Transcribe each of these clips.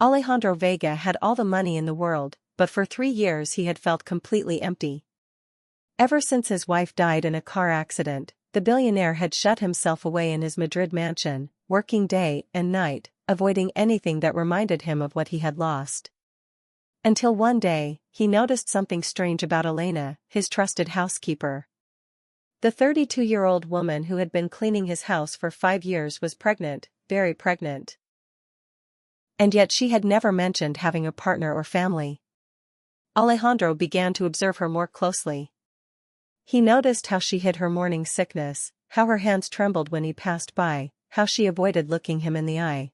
Alejandro Vega had all the money in the world, but for 3 years he had felt completely empty. Ever since his wife died in a car accident, the billionaire had shut himself away in his Madrid mansion, working day and night, avoiding anything that reminded him of what he had lost. Until one day, he noticed something strange about Elena, his trusted housekeeper. The 32-year-old woman who had been cleaning his house for 5 years was pregnant, very pregnant. And yet she had never mentioned having a partner or family. Alejandro began to observe her more closely. He noticed how she hid her morning sickness, how her hands trembled when he passed by, how she avoided looking him in the eye.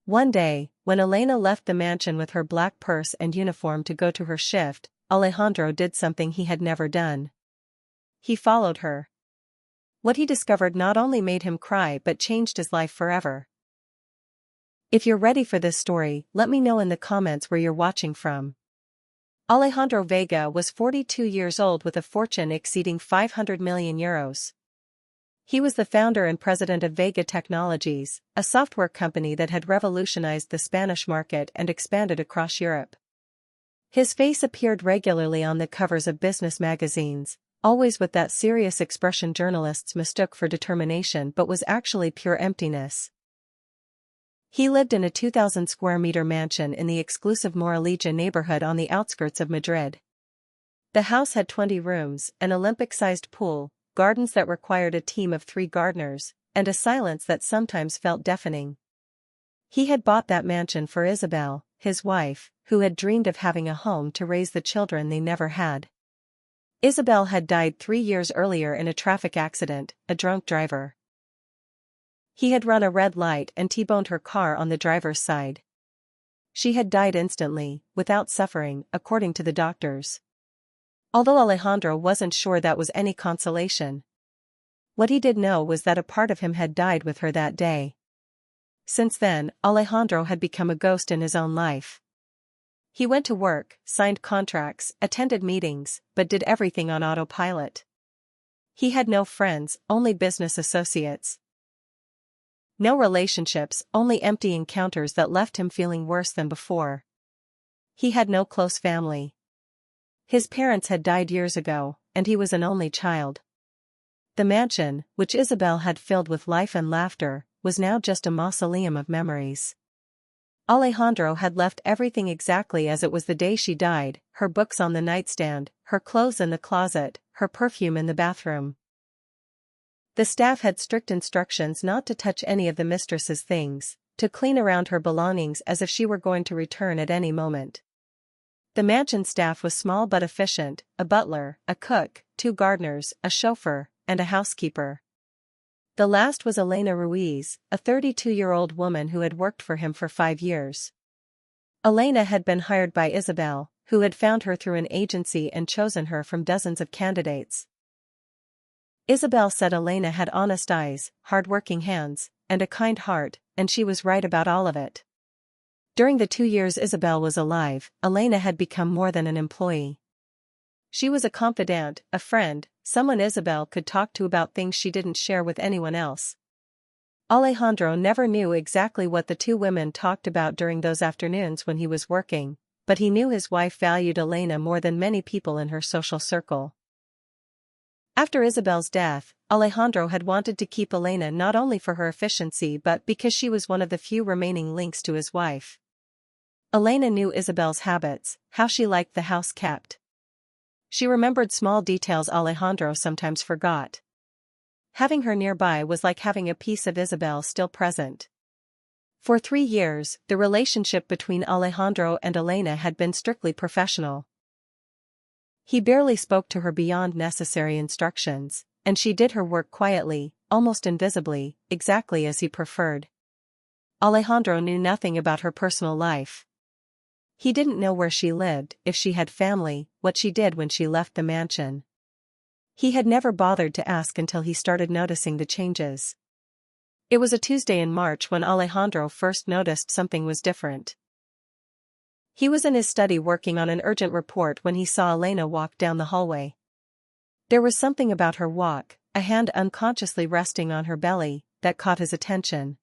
One day, when Elena left the mansion with her black purse and uniform to go to her shift, Alejandro did something he had never done. He followed her. What he discovered not only made him cry but changed his life forever. If you're ready for this story, let me know in the comments where you're watching from. Alejandro Vega was 42 years old with a fortune exceeding 500 million euros. He was the founder and president of Vega Technologies, a software company that had revolutionized the Spanish market and expanded across Europe. His face appeared regularly on the covers of business magazines, always with that serious expression journalists mistook for determination but was actually pure emptiness. He lived in a 2,000 square meter mansion in the exclusive Moraleja neighborhood on the outskirts of Madrid. The house had 20 rooms, an Olympic-sized pool, gardens that required a team of 3 gardeners, and a silence that sometimes felt deafening. He had bought that mansion for Isabel, his wife, who had dreamed of having a home to raise the children they never had. Isabel had died 3 years earlier in a traffic accident, a drunk driver. He had run a red light and T-boned her car on the driver's side. She had died instantly, without suffering, according to the doctors. Although Alejandro wasn't sure that was any consolation. What he did know was that a part of him had died with her that day. Since then, Alejandro had become a ghost in his own life. He went to work, signed contracts, attended meetings, but did everything on autopilot. He had no friends, only business associates. No relationships, only empty encounters that left him feeling worse than before. He had no close family. His parents had died years ago, and he was an only child. The mansion, which Isabel had filled with life and laughter, was now just a mausoleum of memories. Alejandro had left everything exactly as it was the day she died, her books on the nightstand, her clothes in the closet, her perfume in the bathroom. The staff had strict instructions not to touch any of the mistress's things, to clean around her belongings as if she were going to return at any moment. The mansion staff was small but efficient, a butler, a cook, 2 gardeners, a chauffeur, and a housekeeper. The last was Elena Ruiz, a 32-year-old woman who had worked for him for 5 years. Elena had been hired by Isabel, who had found her through an agency and chosen her from dozens of candidates. Isabel said Elena had honest eyes, hardworking hands, and a kind heart, and she was right about all of it. During the 2 years Isabel was alive, Elena had become more than an employee. She was a confidant, a friend, someone Isabel could talk to about things she didn't share with anyone else. Alejandro never knew exactly what the 2 women talked about during those afternoons when he was working, but he knew his wife valued Elena more than many people in her social circle. After Isabel's death, Alejandro had wanted to keep Elena not only for her efficiency but because she was one of the few remaining links to his wife. Elena knew Isabel's habits, how she liked the house kept. She remembered small details Alejandro sometimes forgot. Having her nearby was like having a piece of Isabel still present. For 3 years, the relationship between Alejandro and Elena had been strictly professional. He barely spoke to her beyond necessary instructions, and she did her work quietly, almost invisibly, exactly as he preferred. Alejandro knew nothing about her personal life. He didn't know where she lived, if she had family, what she did when she left the mansion. He had never bothered to ask until he started noticing the changes. It was a Tuesday in March when Alejandro first noticed something was different. He was in his study working on an urgent report when he saw Elena walk down the hallway. There was something about her walk, a hand unconsciously resting on her belly, that caught his attention.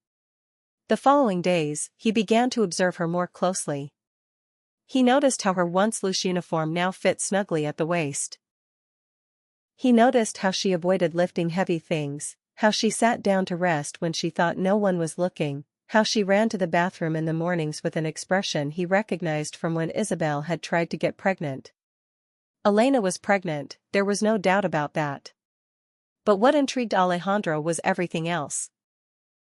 The following days, he began to observe her more closely. He noticed how her once loose uniform now fit snugly at the waist. He noticed how she avoided lifting heavy things, how she sat down to rest when she thought no one was looking, how she ran to the bathroom in the mornings with an expression he recognized from when Isabel had tried to get pregnant. Elena was pregnant, there was no doubt about that. But what intrigued Alejandro was everything else.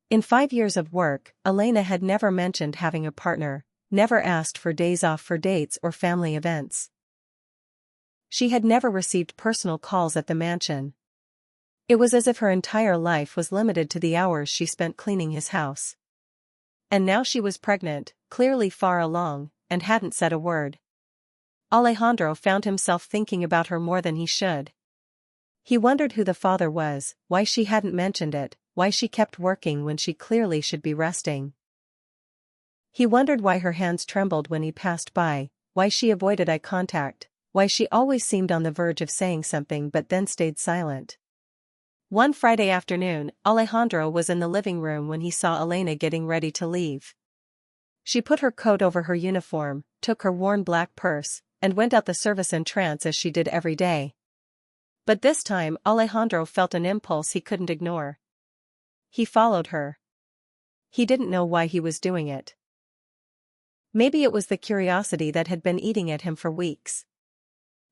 In 5 years of work, Elena had never mentioned having a partner, never asked for days off for dates or family events. She had never received personal calls at the mansion. It was as if her entire life was limited to the hours she spent cleaning his house. And now she was pregnant, clearly far along, and hadn't said a word. Alejandro found himself thinking about her more than he should. He wondered who the father was, why she hadn't mentioned it, why she kept working when she clearly should be resting. He wondered why her hands trembled when he passed by, why she avoided eye contact, why she always seemed on the verge of saying something but then stayed silent. One Friday afternoon, Alejandro was in the living room when he saw Elena getting ready to leave. She put her coat over her uniform, took her worn black purse, and went out the service entrance as she did every day. But this time Alejandro felt an impulse he couldn't ignore. He followed her. He didn't know why he was doing it. Maybe it was the curiosity that had been eating at him for weeks.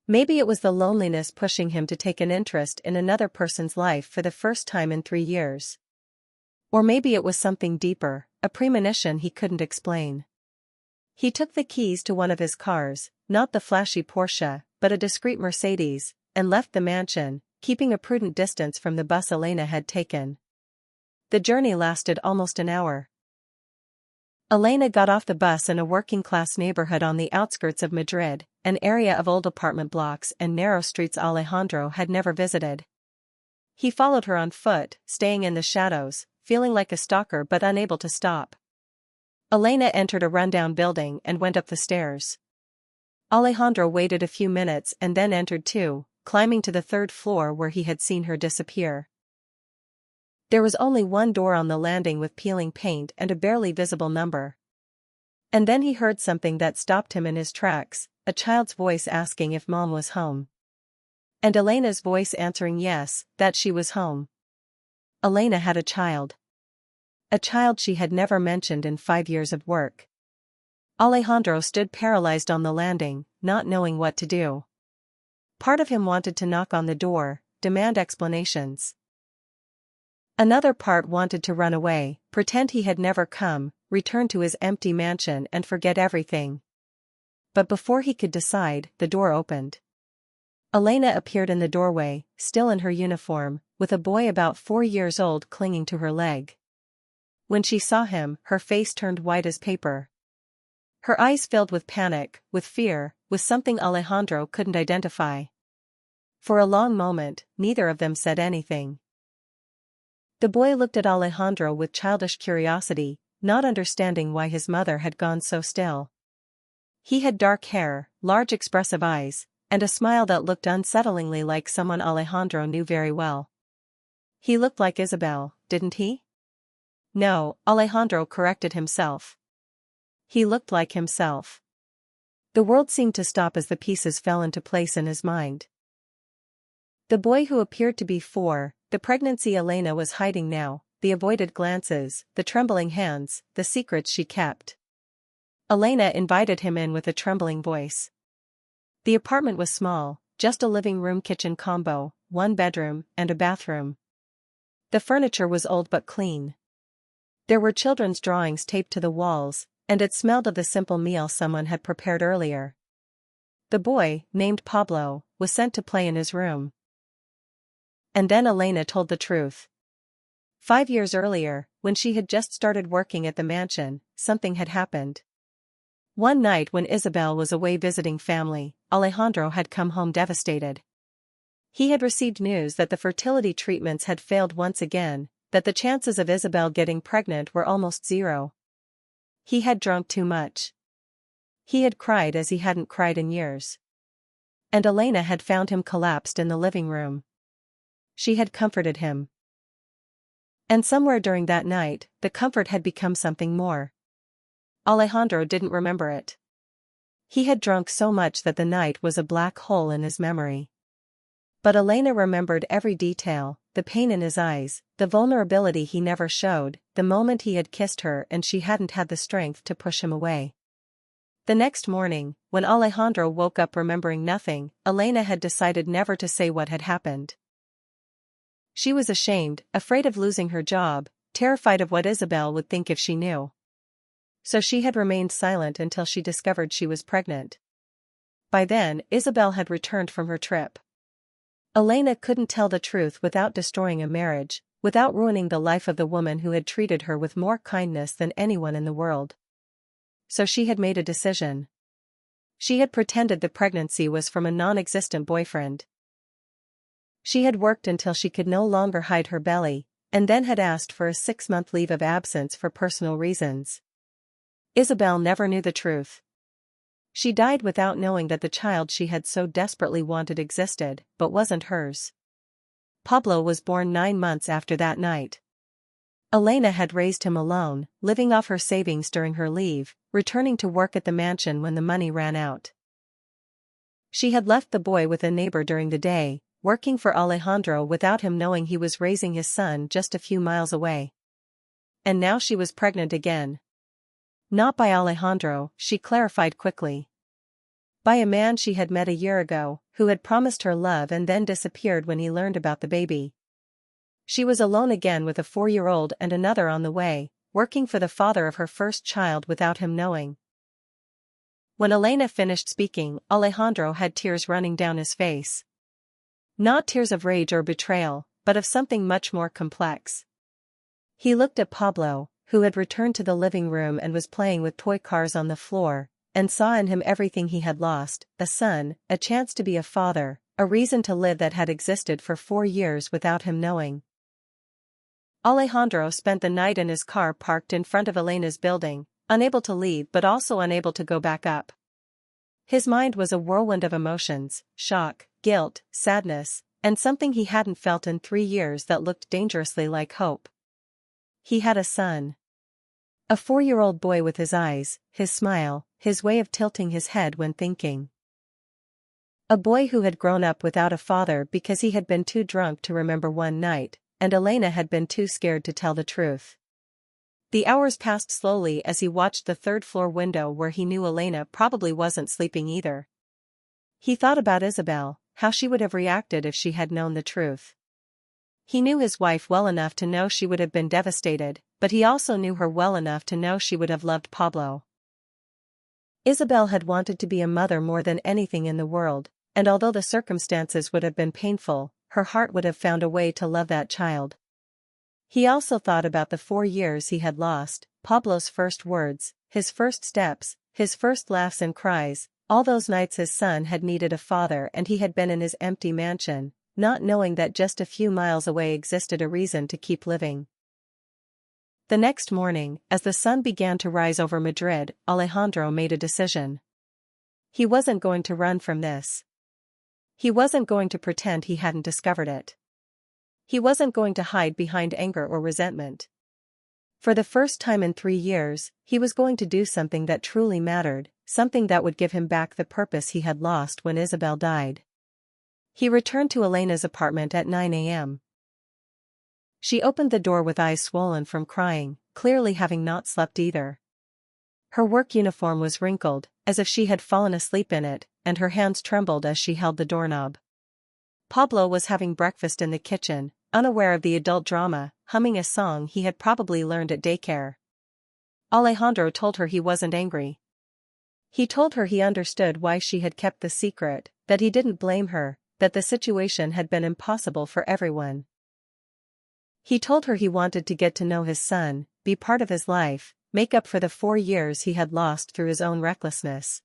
Maybe it was the loneliness pushing him to take an interest in another person's life for the first time in 3 years. Or maybe it was something deeper, a premonition he couldn't explain. He took the keys to one of his cars, not the flashy Porsche, but a discreet Mercedes, and left the mansion, keeping a prudent distance from the bus Elena had taken. The journey lasted almost an hour. Elena got off the bus in a working-class neighborhood on the outskirts of Madrid, an area of old apartment blocks and narrow streets Alejandro had never visited. He followed her on foot, staying in the shadows, feeling like a stalker but unable to stop. Elena entered a rundown building and went up the stairs. Alejandro waited a few minutes and then entered too, climbing to the 3rd floor where he had seen her disappear. There was only one door on the landing with peeling paint and a barely visible number. And then he heard something that stopped him in his tracks, a child's voice asking if Mom was home. And Elena's voice answering yes, that she was home. Elena had a child. A child she had never mentioned in 5 years of work. Alejandro stood paralyzed on the landing, not knowing what to do. Part of him wanted to knock on the door, demand explanations. Another part wanted to run away, pretend he had never come, return to his empty mansion and forget everything. But before he could decide, the door opened. Elena appeared in the doorway, still in her uniform, with a boy about 4 years old clinging to her leg. When she saw him, her face turned white as paper. Her eyes filled with panic, with fear, with something Alejandro couldn't identify. For a long moment, neither of them said anything. The boy looked at Alejandro with childish curiosity, not understanding why his mother had gone so still. He had dark hair, large expressive eyes, and a smile that looked unsettlingly like someone Alejandro knew very well. He looked like Isabel, didn't he? No, Alejandro corrected himself. He looked like himself. The world seemed to stop as the pieces fell into place in his mind. The boy who appeared to be 4, the pregnancy Elena was hiding now, the avoided glances, the trembling hands, the secrets she kept. Elena invited him in with a trembling voice. The apartment was small, just a living room-kitchen combo, 1 bedroom and a bathroom. The furniture was old but clean. There were children's drawings taped to the walls, and it smelled of the simple meal someone had prepared earlier. The boy, named Pablo, was sent to play in his room. And then Elena told the truth. 5 years earlier, when she had just started working at the mansion, something had happened. One night when Isabel was away visiting family, Alejandro had come home devastated. He had received news that the fertility treatments had failed once again, that the chances of Isabel getting pregnant were almost 0. He had drunk too much. He had cried as he hadn't cried in years. And Elena had found him collapsed in the living room. She had comforted him. And somewhere during that night, the comfort had become something more. Alejandro didn't remember it. He had drunk so much that the night was a black hole in his memory. But Elena remembered every detail, the pain in his eyes, the vulnerability he never showed, the moment he had kissed her and she hadn't had the strength to push him away. The next morning, when Alejandro woke up remembering nothing, Elena had decided never to say what had happened. She was ashamed, afraid of losing her job, terrified of what Isabel would think if she knew. So she had remained silent until she discovered she was pregnant. By then, Isabel had returned from her trip. Elena couldn't tell the truth without destroying a marriage, without ruining the life of the woman who had treated her with more kindness than anyone in the world. So she had made a decision. She had pretended the pregnancy was from a non-existent boyfriend. She had worked until she could no longer hide her belly, and then had asked for a 6-month leave of absence for personal reasons. Isabel never knew the truth. She died without knowing that the child she had so desperately wanted existed, but wasn't hers. Pablo was born 9 months after that night. Elena had raised him alone, living off her savings during her leave, returning to work at the mansion when the money ran out. She had left the boy with a neighbor during the day, working for Alejandro without him knowing he was raising his son just a few miles away. And now she was pregnant again. Not by Alejandro, she clarified quickly. By a man she had met a year ago, who had promised her love and then disappeared when he learned about the baby. She was alone again with a 4-year-old and another on the way, working for the father of her first child without him knowing. When Elena finished speaking, Alejandro had tears running down his face. Not tears of rage or betrayal, but of something much more complex. He looked at Pablo, who had returned to the living room and was playing with toy cars on the floor, and saw in him everything he had lost, a son, a chance to be a father, a reason to live that had existed for 4 years without him knowing. Alejandro spent the night in his car parked in front of Elena's building, unable to leave but also unable to go back up. His mind was a whirlwind of emotions, shock, guilt, sadness, and something he hadn't felt in 3 years that looked dangerously like hope. He had a son. A 4-year-old boy with his eyes, his smile, his way of tilting his head when thinking. A boy who had grown up without a father because he had been too drunk to remember one night, and Elena had been too scared to tell the truth. The hours passed slowly as he watched the 3rd-floor window where he knew Elena probably wasn't sleeping either. He thought about Isabel, how she would have reacted if she had known the truth. He knew his wife well enough to know she would have been devastated, but he also knew her well enough to know she would have loved Pablo. Isabel had wanted to be a mother more than anything in the world, and although the circumstances would have been painful, her heart would have found a way to love that child. He also thought about the 4 years he had lost, Pablo's first words, his first steps, his first laughs and cries, all those nights his son had needed a father and he had been in his empty mansion, not knowing that just a few miles away existed a reason to keep living. The next morning, as the sun began to rise over Madrid, Alejandro made a decision. He wasn't going to run from this. He wasn't going to pretend he hadn't discovered it. He wasn't going to hide behind anger or resentment. For the first time in 3 years, he was going to do something that truly mattered, something that would give him back the purpose he had lost when Isabel died. He returned to Elena's apartment at 9 a.m. She opened the door with eyes swollen from crying, clearly having not slept either. Her work uniform was wrinkled, as if she had fallen asleep in it, and her hands trembled as she held the doorknob. Pablo was having breakfast in the kitchen, unaware of the adult drama, humming a song he had probably learned at daycare. Alejandro told her he wasn't angry. He told her he understood why she had kept the secret, that he didn't blame her, that the situation had been impossible for everyone. He told her he wanted to get to know his son, be part of his life, make up for the 4 years he had lost through his own recklessness.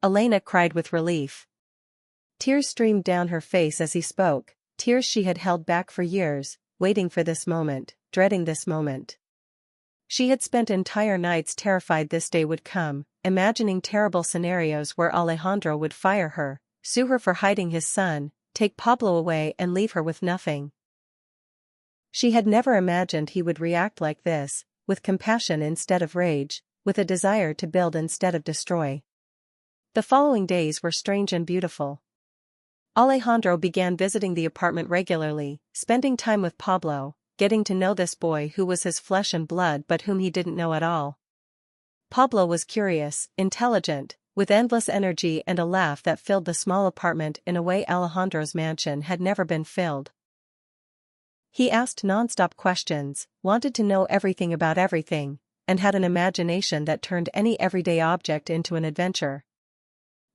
Elena cried with relief. Tears streamed down her face as he spoke, tears she had held back for years, waiting for this moment, dreading this moment. She had spent entire nights terrified this day would come, imagining terrible scenarios where Alejandro would fire her, sue her for hiding his son, take Pablo away and leave her with nothing. She had never imagined he would react like this, with compassion instead of rage, with a desire to build instead of destroy. The following days were strange and beautiful. Alejandro began visiting the apartment regularly, spending time with Pablo, getting to know this boy who was his flesh and blood but whom he didn't know at all. Pablo was curious, intelligent, with endless energy and a laugh that filled the small apartment in a way Alejandro's mansion had never been filled. He asked non-stop questions, wanted to know everything about everything, and had an imagination that turned any everyday object into an adventure.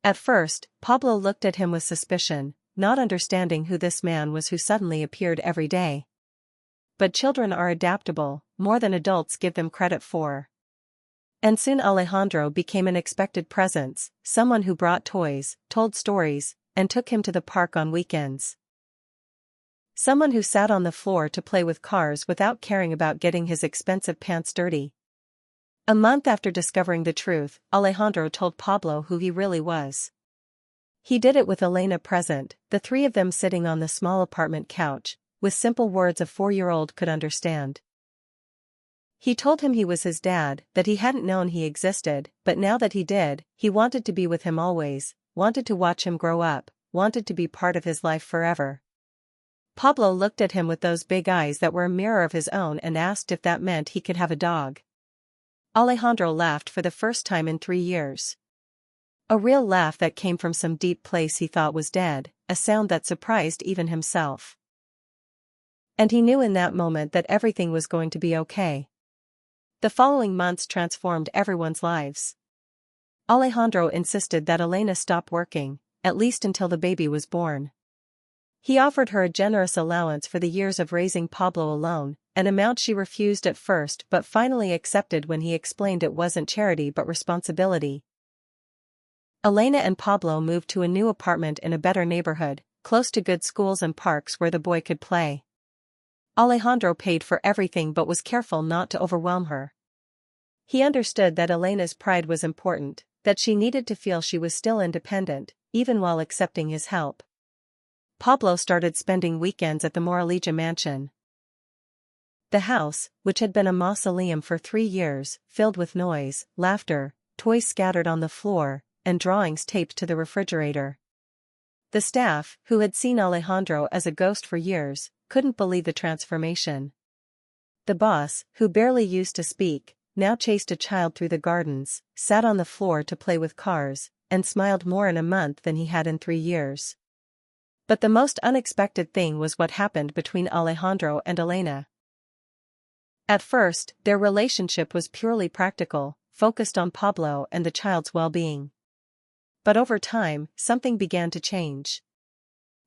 At first, Pablo looked at him with suspicion, not understanding who this man was who suddenly appeared every day. But children are adaptable, more than adults give them credit for. And soon Alejandro became an expected presence, someone who brought toys, told stories, and took him to the park on weekends. Someone who sat on the floor to play with cars without caring about getting his expensive pants dirty. A month after discovering the truth, Alejandro told Pablo who he really was. He did it with Elena present, the three of them sitting on the small apartment couch, with simple words a 4-year-old could understand. He told him he was his dad, that he hadn't known he existed, but now that he did, he wanted to be with him always, wanted to watch him grow up, wanted to be part of his life forever. Pablo looked at him with those big eyes that were a mirror of his own and asked if that meant he could have a dog. Alejandro laughed for the first time in 3 years. A real laugh that came from some deep place he thought was dead, a sound that surprised even himself. And he knew in that moment that everything was going to be okay. The following months transformed everyone's lives. Alejandro insisted that Elena stop working, at least until the baby was born. He offered her a generous allowance for the years of raising Pablo alone, an amount she refused at first but finally accepted when he explained it wasn't charity but responsibility. Elena and Pablo moved to a new apartment in a better neighborhood, close to good schools and parks where the boy could play. Alejandro paid for everything but was careful not to overwhelm her. He understood that Elena's pride was important, that she needed to feel she was still independent, even while accepting his help. Pablo started spending weekends at the Moraleja mansion. The house, which had been a mausoleum for 3 years, filled with noise, laughter, toys scattered on the floor, and drawings taped to the refrigerator. The staff, who had seen Alejandro as a ghost for years, couldn't believe the transformation. The boss, who barely used to speak, now chased a child through the gardens, sat on the floor to play with cars, and smiled more in a month than he had in 3 years. But the most unexpected thing was what happened between Alejandro and Elena. At first, their relationship was purely practical, focused on Pablo and the child's well-being. But over time, something began to change.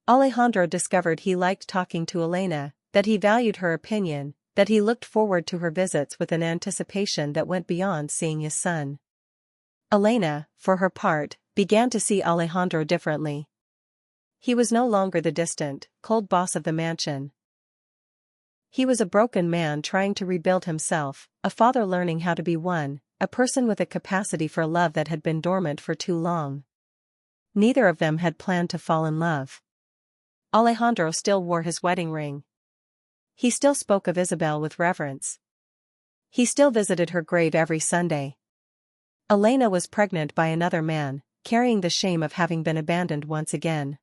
Alejandro discovered he liked talking to Elena, that he valued her opinion, that he looked forward to her visits with an anticipation that went beyond seeing his son. Elena, for her part, began to see Alejandro differently. He was no longer the distant, cold boss of the mansion. He was a broken man trying to rebuild himself, a father learning how to be one, a person with a capacity for love that had been dormant for too long. Neither of them had planned to fall in love. Alejandro still wore his wedding ring. He still spoke of Isabel with reverence. He still visited her grave every Sunday. Elena was pregnant by another man, carrying the shame of having been abandoned once again.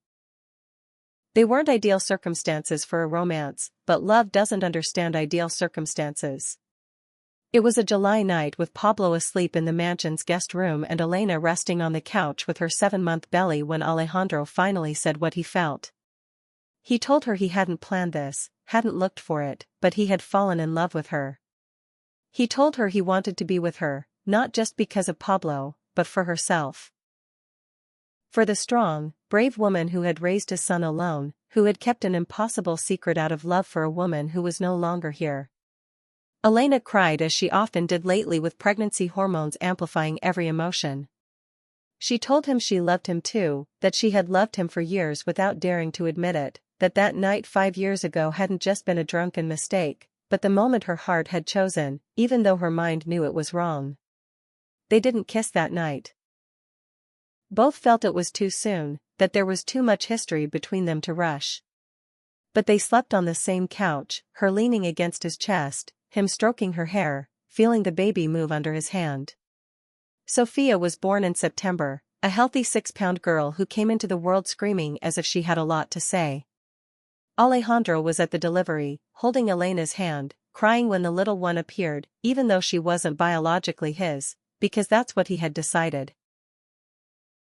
They weren't ideal circumstances for a romance, but love doesn't understand ideal circumstances. It was a July night with Pablo asleep in the mansion's guest room and Elena resting on the couch with her 7-month belly when Alejandro finally said what he felt. He told her he hadn't planned this, hadn't looked for it, but he had fallen in love with her. He told her he wanted to be with her, not just because of Pablo, but for herself. For the strong, brave woman who had raised his son alone, who had kept an impossible secret out of love for a woman who was no longer here. Elena cried as she often did lately, with pregnancy hormones amplifying every emotion. She told him she loved him too, that she had loved him for years without daring to admit it, that night 5 years ago hadn't just been a drunken mistake, but the moment her heart had chosen, even though her mind knew it was wrong. They didn't kiss that night. Both felt it was too soon, that there was too much history between them to rush. But they slept on the same couch, her leaning against his chest, him stroking her hair, feeling the baby move under his hand. Sophia was born in September, a healthy 6-pound girl who came into the world screaming as if she had a lot to say. Alejandro was at the delivery, holding Elena's hand, crying when the little one appeared, even though she wasn't biologically his, because that's what he had decided.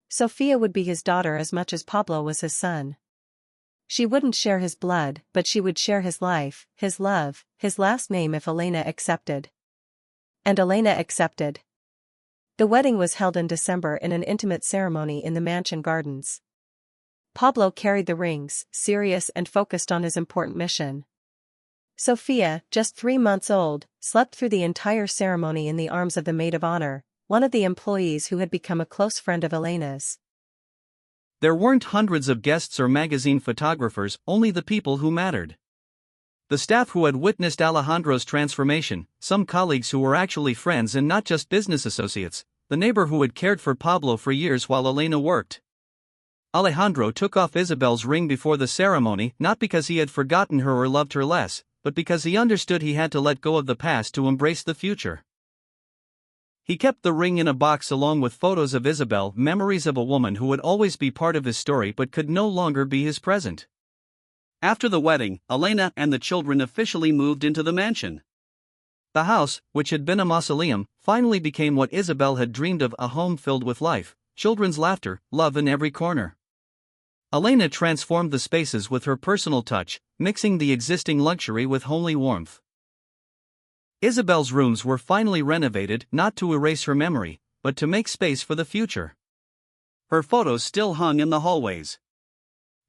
Sophia would be his daughter as much as Pablo was his son. She wouldn't share his blood, but she would share his life, his love, his last name if Elena accepted. And Elena accepted. The wedding was held in December in an intimate ceremony in the mansion gardens. Pablo carried the rings, serious and focused on his important mission. Sophia, just 3 months old, slept through the entire ceremony in the arms of the maid of honor, one of the employees who had become a close friend of Elena's. There weren't hundreds of guests or magazine photographers, only the people who mattered. The staff who had witnessed Alejandro's transformation, some colleagues who were actually friends and not just business associates, the neighbor who had cared for Pablo for years while Elena worked. Alejandro took off Isabel's ring before the ceremony not because he had forgotten her or loved her less, but because he understood he had to let go of the past to embrace the future. He kept the ring in a box along with photos of Isabel, memories of a woman who would always be part of his story but could no longer be his present. After the wedding, Elena and the children officially moved into the mansion. The house, which had been a mausoleum, finally became what Isabel had dreamed of, a home filled with life, children's laughter, love in every corner. Elena transformed the spaces with her personal touch, mixing the existing luxury with homely warmth. Isabel's rooms were finally renovated not to erase her memory, but to make space for the future. Her photos still hung in the hallways.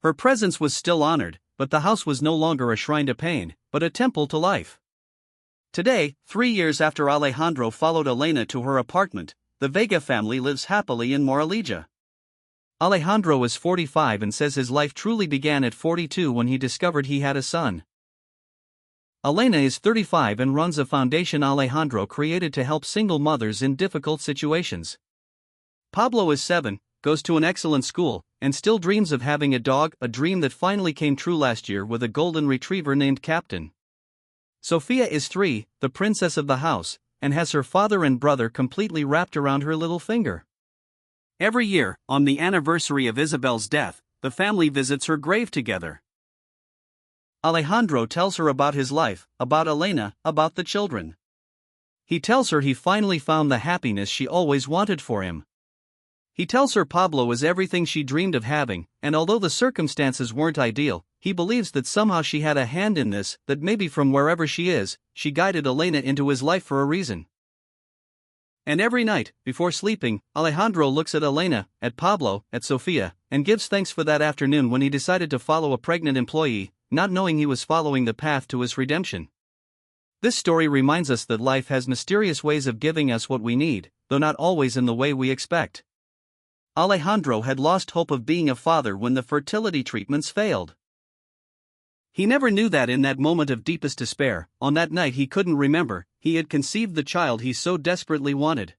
Her presence was still honored, but the house was no longer a shrine to pain, but a temple to life. Today, 3 years after Alejandro followed Elena to her apartment, the Vega family lives happily in Moraleja. Alejandro is 45 and says his life truly began at 42 when he discovered he had a son. Elena is 35 and runs a foundation Alejandro created to help single mothers in difficult situations. Pablo is 7, goes to an excellent school, and still dreams of having a dog, a dream that finally came true last year with a golden retriever named Captain. Sophia is 3, the princess of the house, and has her father and brother completely wrapped around her little finger. Every year, on the anniversary of Isabel's death, the family visits her grave together. Alejandro tells her about his life, about Elena, about the children. He tells her he finally found the happiness she always wanted for him. He tells her Pablo is everything she dreamed of having, and although the circumstances weren't ideal, he believes that somehow she had a hand in this, that maybe from wherever she is, she guided Elena into his life for a reason. And every night, before sleeping, Alejandro looks at Elena, at Pablo, at Sophia, and gives thanks for that afternoon when he decided to follow a pregnant employee, not knowing he was following the path to his redemption. This story reminds us that life has mysterious ways of giving us what we need, though not always in the way we expect. Alejandro had lost hope of being a father when the fertility treatments failed. He never knew that in that moment of deepest despair, on that night he couldn't remember, he had conceived the child he so desperately wanted.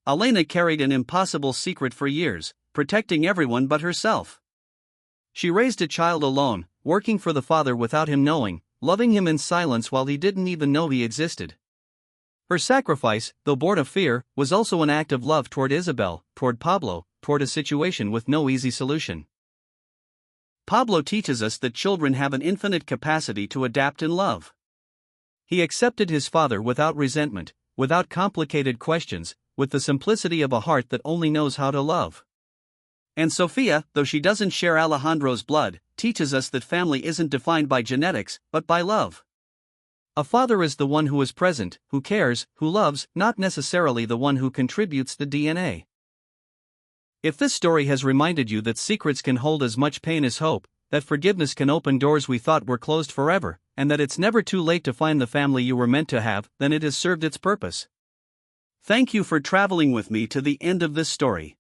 Elena carried an impossible secret for years, protecting everyone but herself. She raised a child alone, working for the father without him knowing, loving him in silence while he didn't even know he existed. Her sacrifice, though born of fear, was also an act of love toward Isabel, toward Pablo, toward a situation with no easy solution. Pablo teaches us that children have an infinite capacity to adapt in love. He accepted his father without resentment, without complicated questions, with the simplicity of a heart that only knows how to love. And Sophia, though she doesn't share Alejandro's blood, teaches us that family isn't defined by genetics, but by love. A father is the one who is present, who cares, who loves, not necessarily the one who contributes the DNA. If this story has reminded you that secrets can hold as much pain as hope, that forgiveness can open doors we thought were closed forever, and that it's never too late to find the family you were meant to have, then it has served its purpose. Thank you for traveling with me to the end of this story.